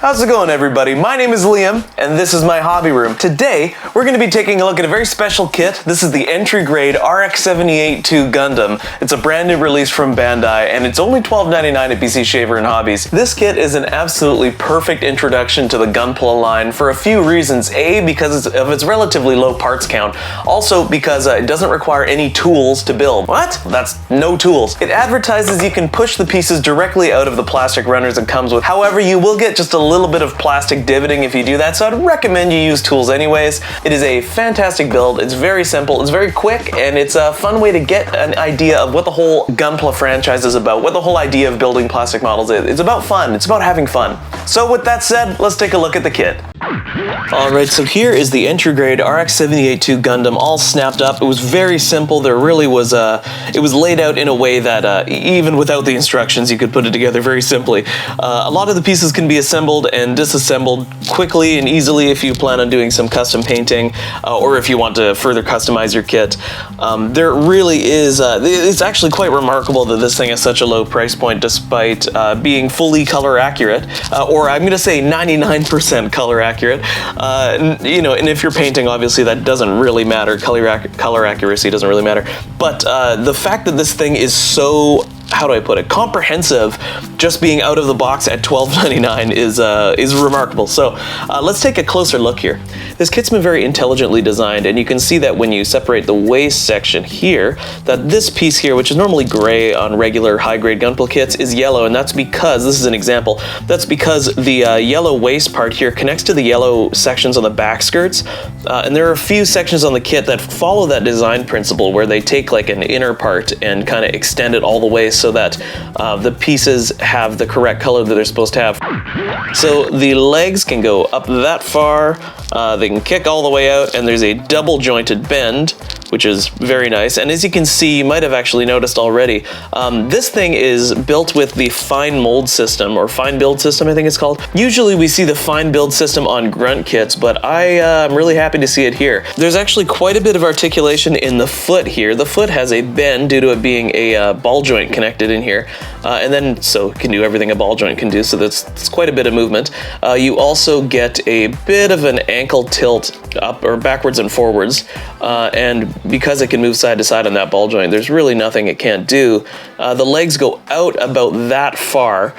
How's it going, everybody? My name is Liam, and this is my hobby room. Today, we're going to be taking a look at a very special kit. This is the entry-grade RX-78-2 Gundam. It's a brand new release from Bandai, and it's only $12.99 at PC Shaver and Hobbies. This kit is an absolutely perfect introduction to the Gunpla line for a few reasons. A, because of its relatively low parts count. Also, because it doesn't require any tools to build. What? That's no tools. It advertises you can push the pieces directly out of the plastic runners it comes with. However, you will get just a little bit of plastic divoting if you do that, so I'd recommend you use tools anyways. It is a fantastic build. It's very simple, it's very quick, and it's a fun way to get an idea of what the whole Gunpla franchise is about, what the whole idea of building plastic models is. It's about fun. It's about having fun. So with that said, let's take a look at the kit. Alright, so here is the entry-grade RX-78-2 Gundam all snapped up. It was very simple. There really was it was laid out in a way that even without the instructions you could put it together very simply. A lot of the pieces can be assembled and disassembled quickly and easily if you plan on doing some custom painting or if you want to further customize your kit. There really is, it's actually quite remarkable that this thing is such a low price point despite being fully color accurate, or I'm going to say 99% color accurate. You know, and if you're painting, obviously that doesn't really matter. Color accuracy doesn't really matter. But the fact that this thing is so, how do I put it, comprehensive, just being out of the box at $12.99 is remarkable. So let's take a closer look here. This kit's been very intelligently designed, and you can see that when you separate the waist section here, that this piece here, which is normally gray on regular high-grade Gunpla kits, is yellow, and that's because, this is an example, that's because the yellow waist part here connects to the yellow sections on the back skirts, and there are a few sections on the kit that follow that design principle where they take like an inner part and kind of extend it all the way so that the pieces have the correct color that they're supposed to have. So the legs can go up that far, they can kick all the way out, and there's a double jointed bend, which is very nice. And as you can see, you might have actually noticed already, this thing is built with the fine mold system, or fine build system, I think it's called. Usually we see the fine build system on grunt kits, but I'm really happy to see it here. There's actually quite a bit of articulation in the foot here. The foot has a bend due to it being a ball joint connected in here, and then so it can do everything a ball joint can do, so that's quite a bit of movement. You also get a bit of an ankle tilt up or backwards and forwards, and because it can move side to side on that ball joint, there's really nothing it can't do. The legs go out about that far,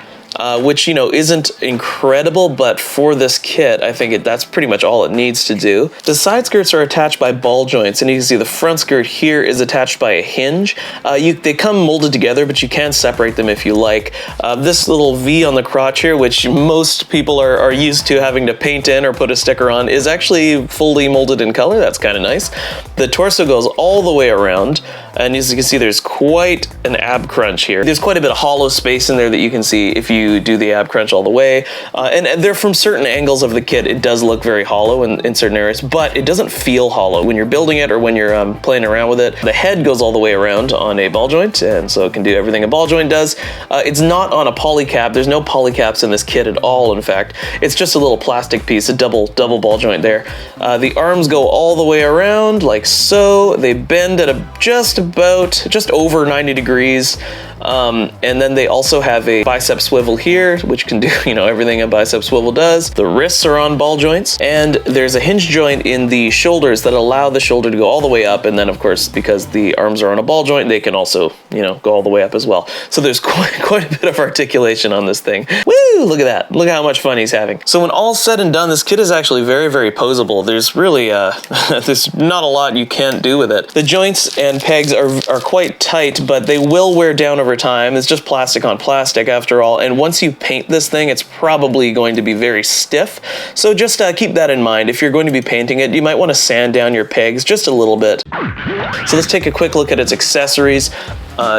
which, you know, isn't incredible, but for this kit, I think that's pretty much all it needs to do. The side skirts are attached by ball joints, and you can see the front skirt here is attached by a hinge. They come molded together, but you can separate them if you like. This little V on the crotch here, which most people are used to having to paint in or put a sticker on, is actually fully molded in color. That's kind of nice. The torso goes all the way around, and as you can see, there's quite an ab crunch here. There's quite a bit of hollow space in there that you can see if you do the ab crunch all the way, and they're from certain angles of the kit. It does look very hollow in certain areas, but it doesn't feel hollow when you're building it or when you're playing around with it. The head goes all the way around on a ball joint, and so it can do everything a ball joint does. It's not on a polycap. There's no polycaps in this kit at all, in fact. It's just a little plastic piece, a double ball joint there. The arms go all the way around like so. They bend at just over 90 degrees. And then they also have a bicep swivel here, which can do, you know, everything a bicep swivel does. The wrists are on ball joints, and there's a hinge joint in the shoulders that allow the shoulder to go all the way up, and then of course, because the arms are on a ball joint, they can also, you know, go all the way up as well. So there's quite a bit of articulation on this thing. Woo! Look at that. Look how much fun he's having. So when all's said and done, this kit is actually very, very posable. There's really, there's not a lot you can't do with it. The joints and pegs are quite tight, but they will wear down over time. It's just plastic on plastic after all, and once you paint this thing, it's probably going to be very stiff. So just keep that in mind. If you're going to be painting it, you might want to sand down your pegs just a little bit. So let's take a quick look at its accessories.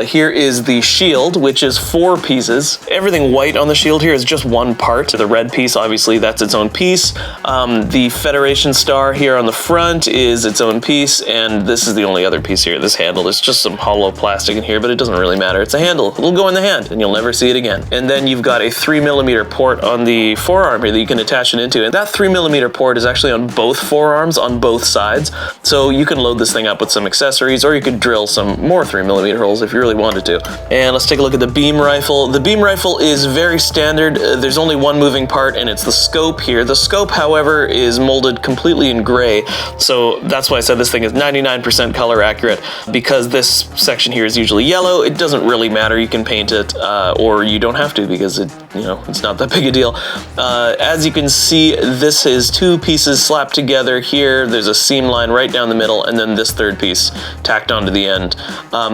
Here is the shield, which is 4 pieces. Everything white on the shield here is just one part. The red piece, obviously, that's its own piece. The Federation star here on the front is its own piece, and this is the only other piece here, this handle. There's just some hollow plastic in here, but it doesn't really matter. It's a handle. It'll go in the hand, and you'll never see it again. And then you've got a 3mm port on the forearm here that you can attach it into, and that 3mm port is actually on both forearms on both sides, so you can load this thing up with some accessories, or you could drill some more 3mm holes if you really wanted to. And let's take a look at the beam rifle. The beam rifle is very standard. There's only one moving part, and it's the scope here. The scope, however, is molded completely in gray, so that's why I said this thing is 99% color accurate. Because this section here is usually yellow, it doesn't really matter. You can paint it, or you don't have to, because it's not that big a deal. As you can see, this is two pieces slapped together here. There's a seam line right down the middle, and then this third piece tacked onto the end.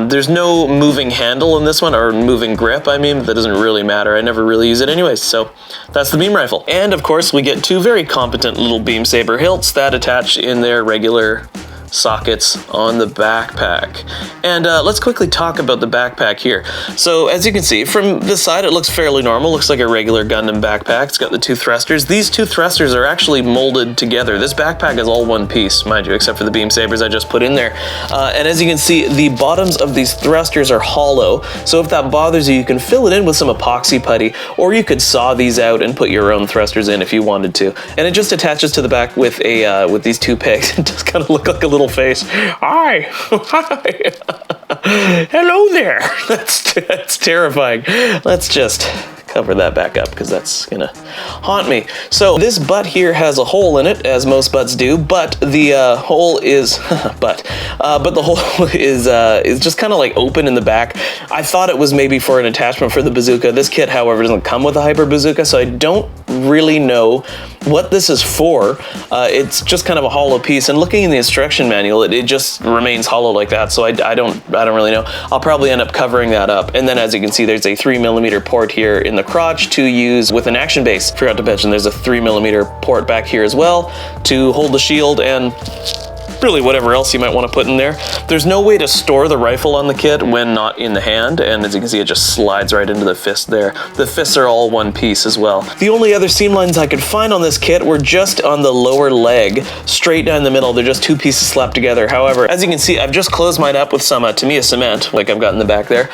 There's no moving handle in this one, or moving grip, I mean. That doesn't really matter. I never really use it anyways, so that's the beam rifle. And of course, we get two very competent little beam saber hilts that attach in their regular sockets on the backpack. And let's quickly talk about the backpack here. So as you can see from this side, it looks fairly normal. Looks like a regular Gundam backpack. It's got the two thrusters. These two thrusters are actually molded together. This backpack is all one piece, mind you, except for the beam sabers I just put in there. And as you can see, the bottoms of these thrusters are hollow. So if that bothers you, you can fill it in with some epoxy putty, or you could saw these out and put your own thrusters in if you wanted to. And it just attaches to the back with a with these two pegs. It does kind of look like a little face. Hi. Hello there. That's terrifying. Let's just cover that back up, because that's gonna haunt me. So this butt here has a hole in it, as most butts do, but the hole is but the hole is just kind of like open in the back. I thought it was maybe for an attachment for the bazooka. This kit, however, doesn't come with a hyper bazooka, so I don't really know what this is for. It's just kind of a hollow piece, and looking in the instruction manual, it just remains hollow like that, so I don't really know. I'll probably end up covering that up. And then as you can see, there's a 3mm port here in the crotch to use with an action base. Forgot to mention there's a 3mm port back here as well to hold the shield and really whatever else you might want to put in there. There's no way to store the rifle on the kit when not in the hand, and as you can see, it just slides right into the fist there. The fists are all one piece as well. The only other seam lines I could find on this kit were just on the lower leg, straight down the middle. They're just two pieces slapped together. However, as you can see, I've just closed mine up with some Tamiya cement, like I've got in the back there,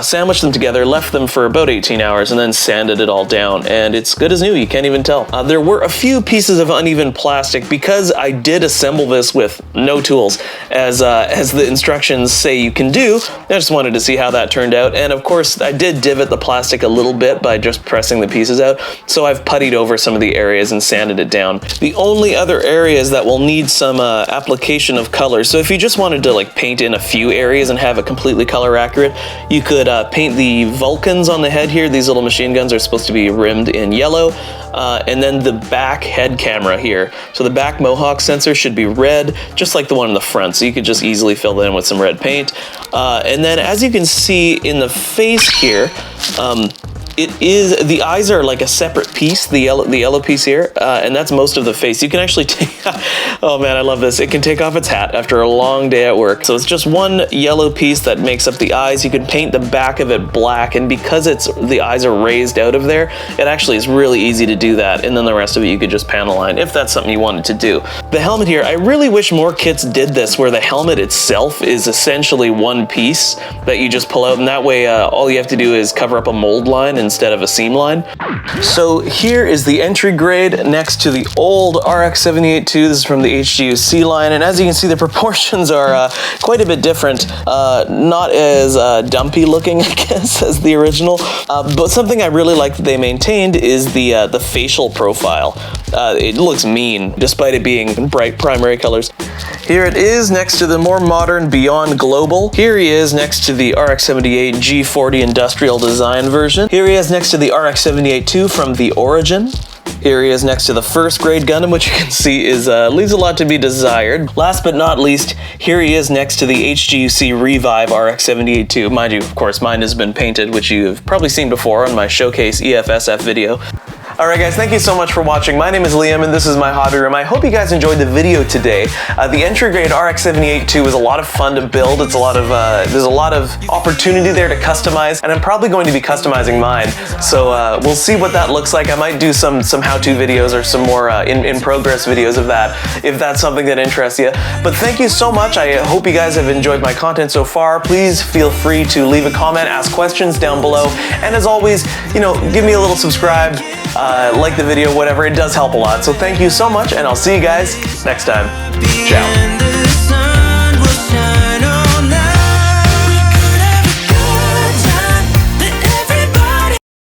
sandwiched them together, left them for about 18 hours, and then sanded it all down, and it's good as new. You can't even tell. There were a few pieces of uneven plastic because I did assemble this with no tools, as the instructions say you can do. I just wanted to see how that turned out, and of course I did divot the plastic a little bit by just pressing the pieces out, so I've puttied over some of the areas and sanded it down. The only other areas that will need some application of color, so if you just wanted to like paint in a few areas and have it completely color accurate, you could paint the Vulcans on the head here. These little machine guns are supposed to be rimmed in yellow, and then the back head camera here. So the back Mohawk sensor should be red, just like the one in the front, so you could just easily fill that in with some red paint. And then as you can see in the face here, the eyes are like a separate piece, the yellow piece here, and that's most of the face. You can actually take, oh man, I love this. It can take off its hat after a long day at work. So it's just one yellow piece that makes up the eyes. You can paint the back of it black, and because the eyes are raised out of there, it actually is really easy to do that. And then the rest of it you could just panel line if that's something you wanted to do. The helmet here, I really wish more kits did this, where the helmet itself is essentially one piece that you just pull out, and that way all you have to do is cover up a mold line instead of a seam line. So here is the entry grade next to the old RX-78-2. This is from the HGUC line, and as you can see, the proportions are quite a bit different. Not as dumpy looking, I guess, as the original, but something I really like that they maintained is the facial profile. It looks mean, despite it being bright primary colors. Here it is next to the more modern Beyond Global. Here he is next to the RX-78 G40 Industrial Design version. Here he is next to the RX-78-2 from the Origin. Here he is next to the first grade Gundam, which you can see is leaves a lot to be desired. Last but not least, here he is next to the HGUC Revive RX-78-2. Mind you, of course, mine has been painted, which you've probably seen before on my Showcase EFSF video. Alright guys, thank you so much for watching. My name is Liam and this is my hobby room. I hope you guys enjoyed the video today. The entry grade RX-78-2 is a lot of fun to build. It's a lot of, there's a lot of opportunity there to customize, and I'm probably going to be customizing mine. So we'll see what that looks like. I might do some how-to videos or some more in-progress videos of that, if that's something that interests you. But thank you so much. I hope you guys have enjoyed my content so far. Please feel free to leave a comment, ask questions down below, and as always, you know, give me a little subscribe, like the video, whatever. It does help a lot. So thank you so much, and I'll see you guys next time. Ciao.